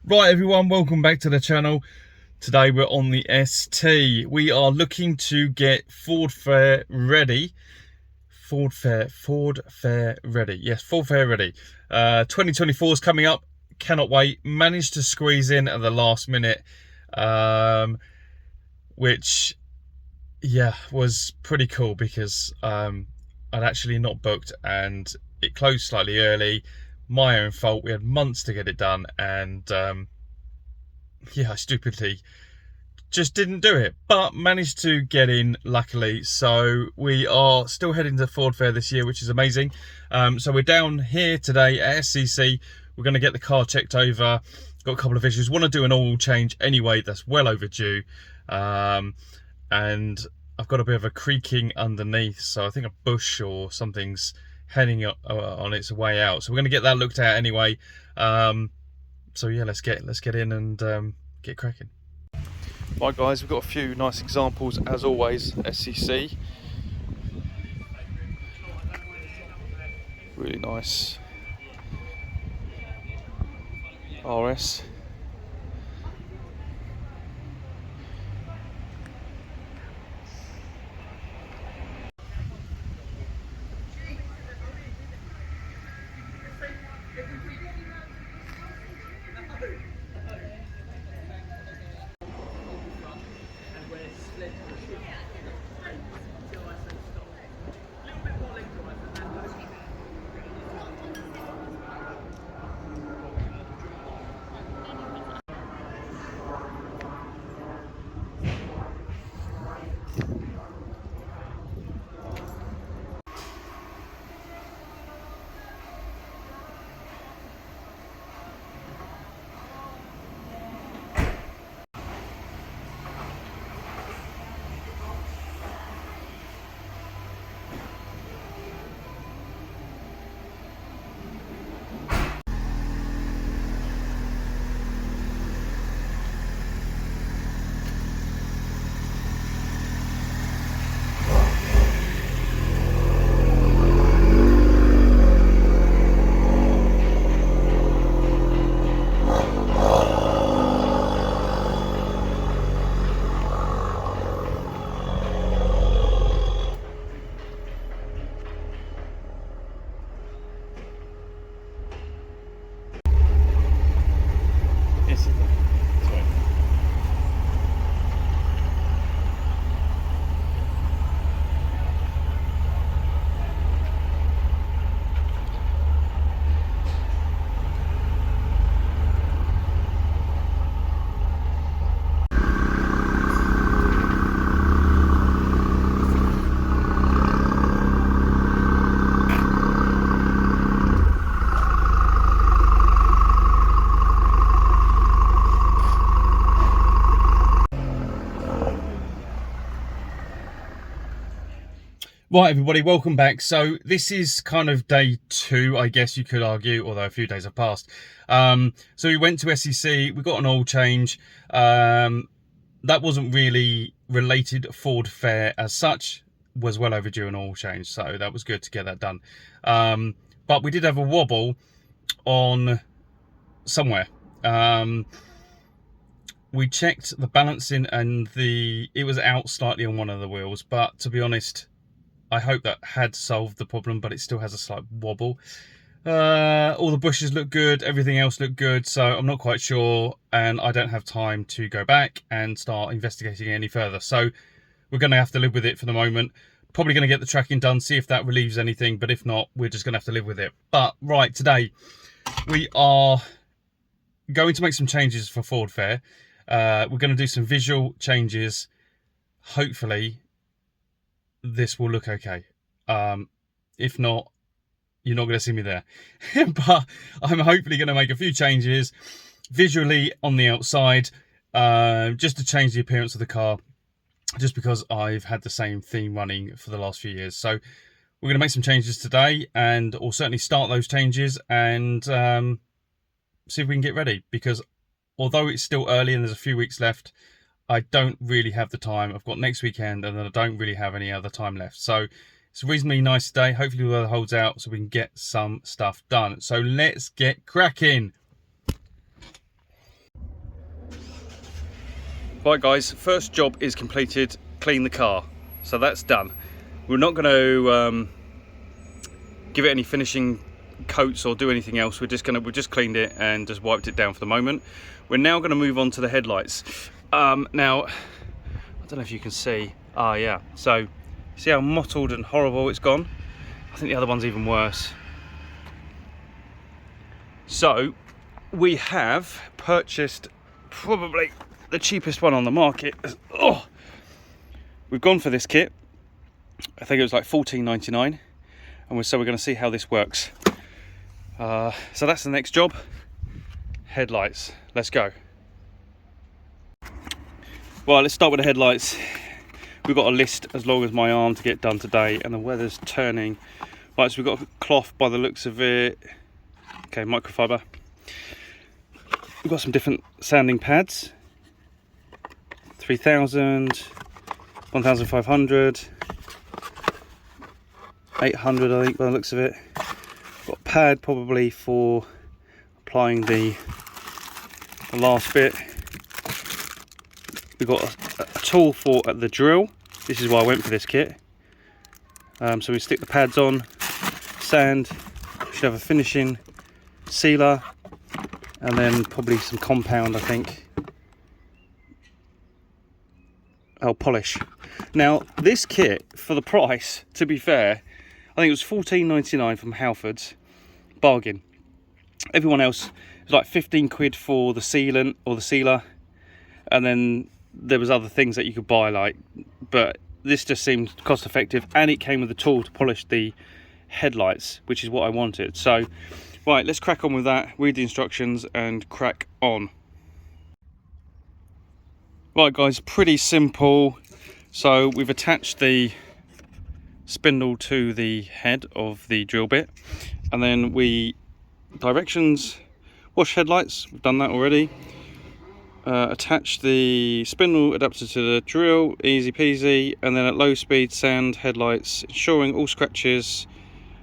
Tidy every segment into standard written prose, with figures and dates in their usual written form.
Right everyone, welcome back to the channel. Today we're on the ST. We are looking to get Ford Fair ready. Ford Fair ready. Yes, Ford Fair ready. 2024 is coming up. Cannot wait. Managed to squeeze in at the last minute, which yeah was pretty cool because I'd actually not booked and it closed slightly early. My own fault. We had months to get it done, and yeah, I stupidly just didn't do it, but managed to get in luckily. So we are still heading to Ford Fair this year, which is amazing. So we're down here today at SCC. We're going to get the car checked over. Got a couple of issues. Want to do an oil change anyway. That's well overdue. And I've got a bit of a creaking underneath, so I think a bush or something's heading up, on its way out. So we're going to get that looked at anyway. So yeah, let's get in and get cracking. Right guys, we've got a few nice examples as always. SCC, really nice. RS, Right everybody, welcome back. So this is kind of day 2, I guess you could argue, although a few days have passed. So we went to SCC, we got an oil change. That wasn't really related Ford Fair as such, was well overdue an oil change, so that was good to get that done. But we did have a wobble on somewhere. We checked the balancing and it was out slightly on one of the wheels, but to be honest, I hope that had solved the problem, but it still has a slight wobble. All the bushes look good, everything else looked good, so I'm not quite sure, and I don't have time to go back and start investigating any further. So we're going to have to live with it for the moment. Probably going to get the tracking done, see if that relieves anything, but if not, we're just going to have to live with it. But right, today we are going to make some changes for Ford Fair. We're going to do some visual changes. Hopefully this will look okay. If not, you're not going to see me there. But I'm hopefully going to make a few changes visually on the outside, just to change the appearance of the car, just because I've had the same theme running for the last few years. So we're going to make some changes today, and or certainly start those changes and see if we can get ready, because although it's still early and there's a few weeks left, I don't really have the time. I've got next weekend and then I don't really have any other time left. So it's a reasonably nice day. Hopefully the weather holds out so we can get some stuff done. So let's get cracking. Right guys, first job is completed, clean the car. So that's done. We're not going to give it any finishing coats or do anything else. We've just cleaned it and just wiped it down for the moment. We're now going to move on to the headlights. Now, I don't know if you can see. Yeah. So, see how mottled and horrible it's gone? I think the other one's even worse. So, we have purchased probably the cheapest one on the market. Oh, we've gone for this kit. I think it was like $14.99, and so we're going to see how this works. So that's the next job. Headlights. Let's go. Well, let's start with the headlights. We've got a list as long as my arm to get done today, and the weather's turning. Right, so we've got a cloth by the looks of it. Okay, microfiber. We've got some different sanding pads. 3000, 1500, 800 I think by the looks of it. Got a pad probably for applying the last bit. We've got a tool for the drill. This is why I went for this kit. So we stick the pads on, sand, should have a finishing sealer, and then probably some compound, I think. Oh, polish. Now, this kit, for the price, to be fair, I think it was $14.99 from Halfords. Bargain. Everyone else was like 15 quid for the sealant or the sealer, and then there was other things that you could buy, like, but this just seemed cost effective, and it came with a tool to polish the headlights, which is what I wanted. So, right, let's crack on with that, read the instructions and crack on. Right guys, pretty simple. So we've attached the spindle to the head of the drill bit, and then directions, wash headlights, we've done that already. Attach the spindle adapter to the drill, easy peasy, and then at low speed sand headlights, ensuring all scratches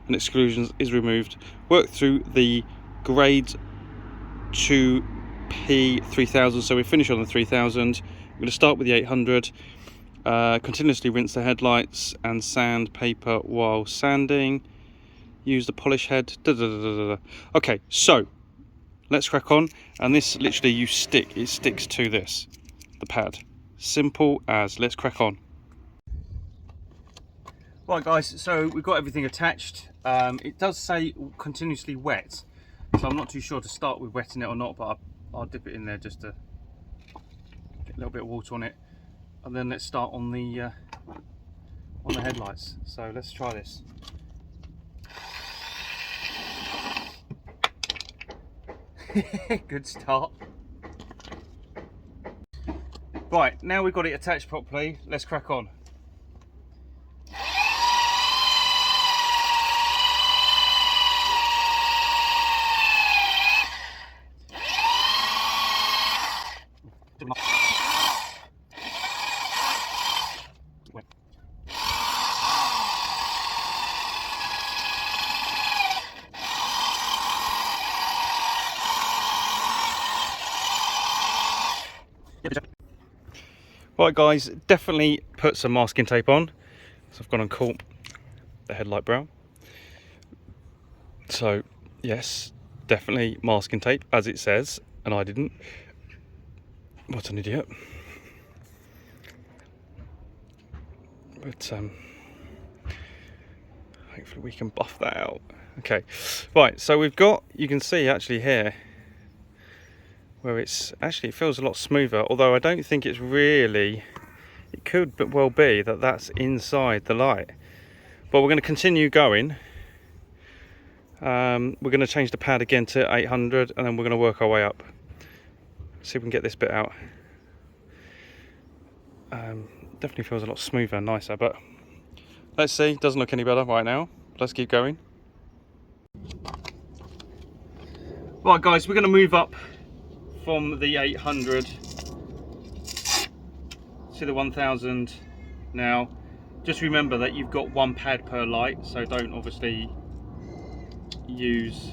and exclusions is removed. Work through the grade 2P3000, so we finish on the 3000. I'm going to start with the 800. Continuously rinse the headlights and sandpaper while sanding. Use the polish head. Okay, so let's crack on. And this literally it sticks to this, the pad. Simple as. Let's crack on. Right guys, so we've got everything attached. It does say continuously wet, so I'm not too sure to start with wetting it or not, but I'll dip it in there just to get a little bit of water on it, and then let's start on the headlights. So let's try this. Good start. Right, now we've got it attached properly, let's crack on. Right guys, definitely put some masking tape on. So I've gone and caught the headlight brow. So yes, definitely masking tape as it says, and I didn't. What an idiot. But hopefully we can buff that out. Okay, right, so we've got, you can see actually here where it feels a lot smoother, although I don't think it's really, it could but well be that that's inside the light. But we're going to continue going. We're going to change the pad again to 800, and then we're going to work our way up. See if we can get this bit out. Definitely feels a lot smoother and nicer, but let's see. Doesn't look any better right now. Let's keep going. Right guys, we're going to move up from the 800 to the 1000 now. Just remember that you've got one pad per light, so don't obviously use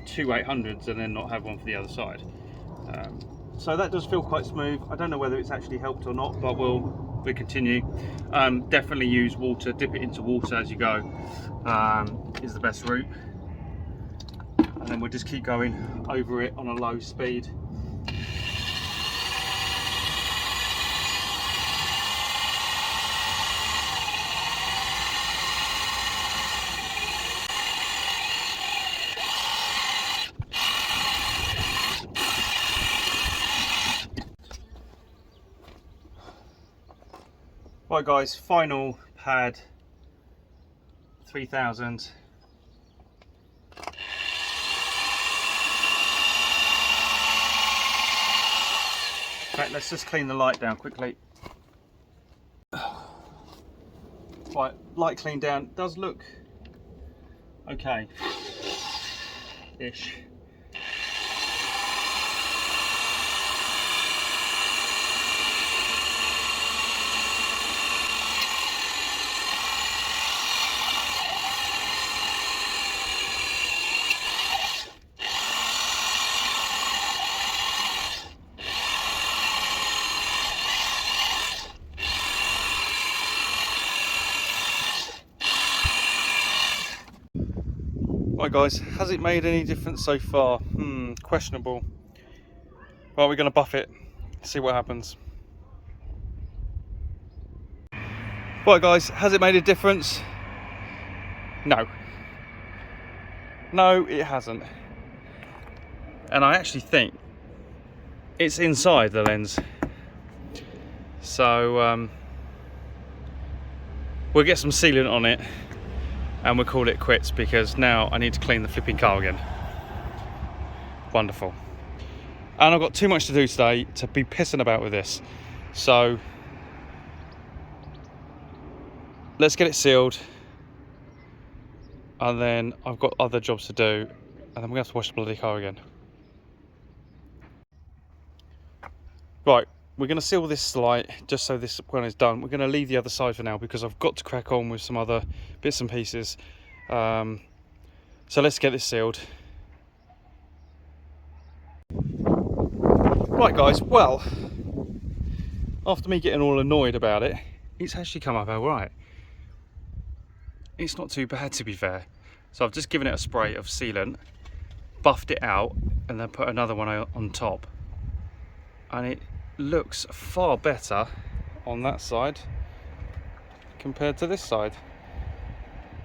two 800s and then not have one for the other side. So that does feel quite smooth. I don't know whether it's actually helped or not, but we'll continue. Definitely use water, dip it into water as you go, is the best route. And then we'll just keep going over it on a low speed. Right guys, final pad 3000. Right, let's just clean the light down quickly. Right, light clean down, does look okay ish. Right guys, has it made any difference so far? Questionable. Well, we're going to buff it, see what happens. Right guys, has it made a difference? No. No, it hasn't. And I actually think it's inside the lens. So we'll get some sealant on it and we'll call it quits, because now I need to clean the flipping car again. Wonderful. And I've got too much to do today to be pissing about with this. So let's get it sealed. And then I've got other jobs to do. And then we're gonna have to wash the bloody car again. Right, we're gonna seal this light just so this one is done. We're gonna leave the other side for now because I've got to crack on with some other bits and pieces. So let's get this sealed. Right guys, well, after me getting all annoyed about it, it's actually come up alright. It's not too bad, to be fair. So I've just given it a spray of sealant, buffed it out, and then put another one on top. And it looks far better on that side compared to this side.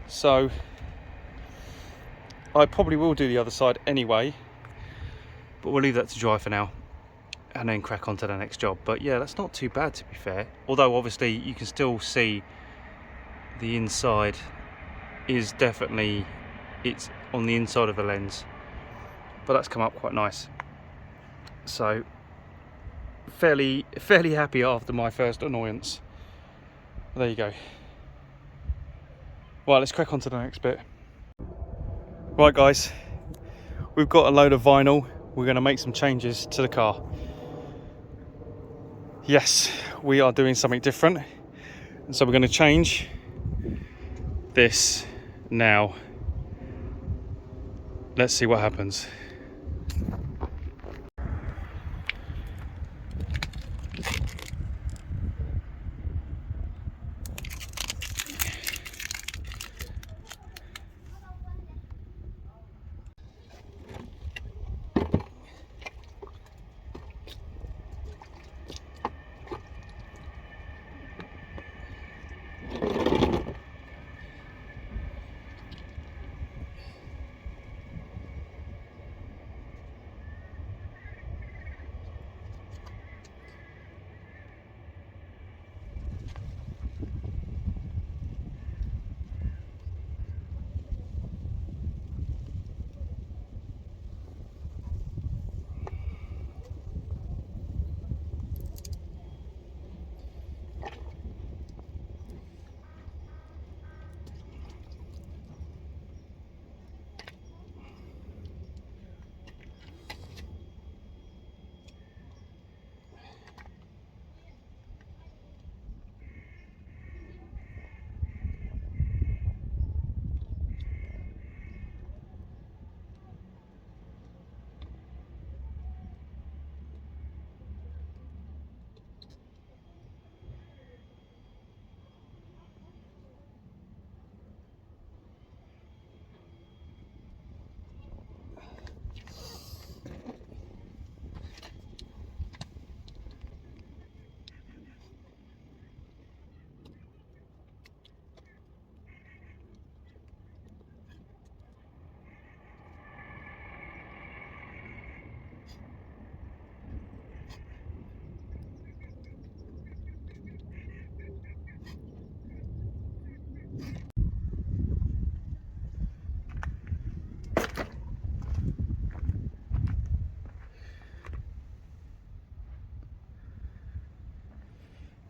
So I probably will do the other side anyway, but we'll leave that to dry for now and then crack on to the next job. But yeah, that's not too bad, to be fair. Although obviously you can still see the inside is definitely, it's on the inside of the lens, but that's come up quite nice. So fairly happy after my first annoyance. There you go. Right, let's crack on to the next bit. Right guys, we've got a load of vinyl. We're going to make some changes to the car. Yes, we are doing something different, and so we're going to change this now. Let's see what happens.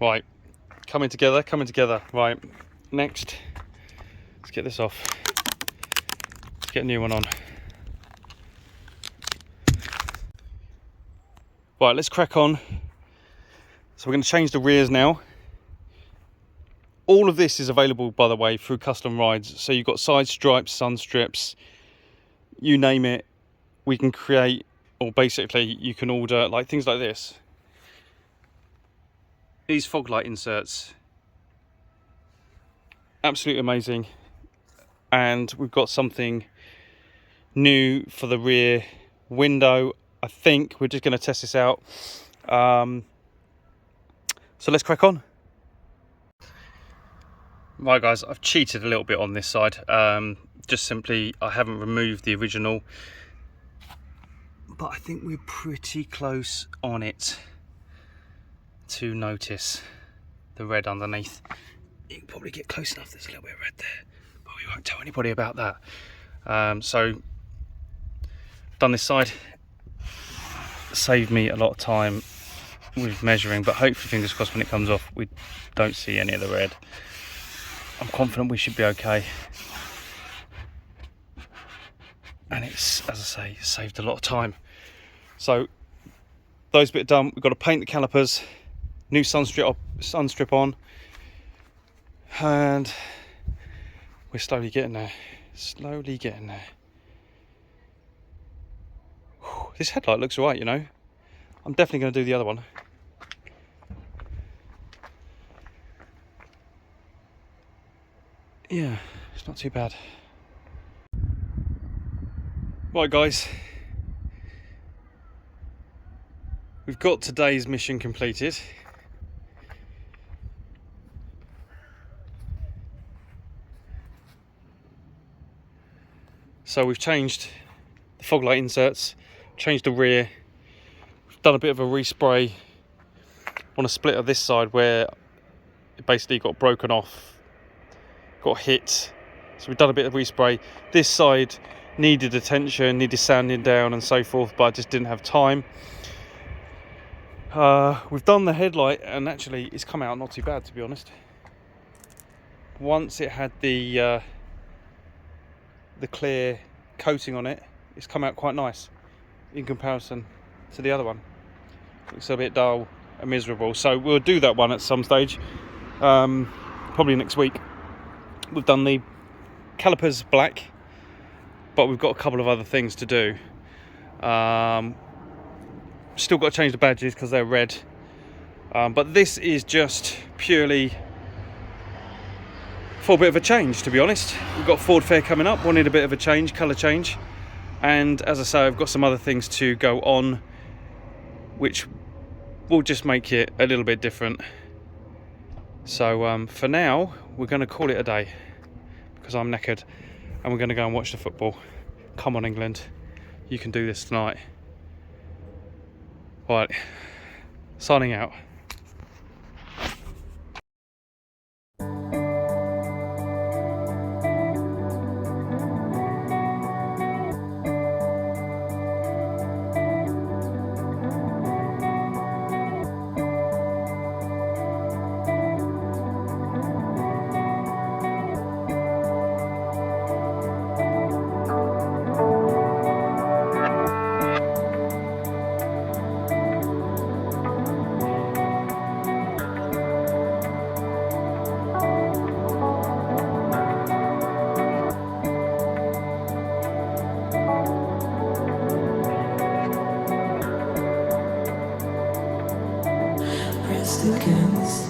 Right, coming together. Right, next, let's get this off. Let's get a new one on. Right, let's crack on. So we're going to change the rears now. All of this is available, by the way, through Custom Rides. So you've got side stripes, sun strips, you name it, we can create, or basically you can order like things like this. These fog light inserts, absolutely amazing. And we've got something new for the rear window. I think we're just going to test this out. So let's crack on. Right guys, I've cheated a little bit on this side. Just simply, I haven't removed the original, but I think we're pretty close on it to notice the red underneath. You can probably get close enough, there's a little bit of red there, but we won't tell anybody about that. So, done this side, saved me a lot of time with measuring, but hopefully, fingers crossed, when it comes off, we don't see any of the red. I'm confident we should be okay. And it's, as I say, saved a lot of time. So, those bits done, we've got to paint the calipers, new sun strip on, and we're slowly getting there. Whew, this headlight looks right, you know. I'm definitely going to do the other one. Yeah, it's not too bad. Right guys, we've got today's mission completed. So we've changed the fog light inserts, changed the rear, we've done a bit of a respray on a split of this side where it basically got broken off, got hit. So we've done a bit of respray. This side needed attention, needed sanding down and so forth, but I just didn't have time. We've done the headlight and actually it's come out not too bad, to be honest. Once it had the clear coating on it, it's come out quite nice in comparison to the other one. Looks a bit dull and miserable, so we'll do that one at some stage, probably next week. We've done the calipers black, but we've got a couple of other things to do. Still got to change the badges because they're red, but this is just purely for a bit of a change, to be honest. We've got Ford Fair coming up, wanted a bit of a change, colour change, and as I say, I've got some other things to go on which will just make it a little bit different. So for now we're going to call it a day because I'm knackered and we're going to go and watch the football. Come on England, you can do this tonight. Right, signing out. Against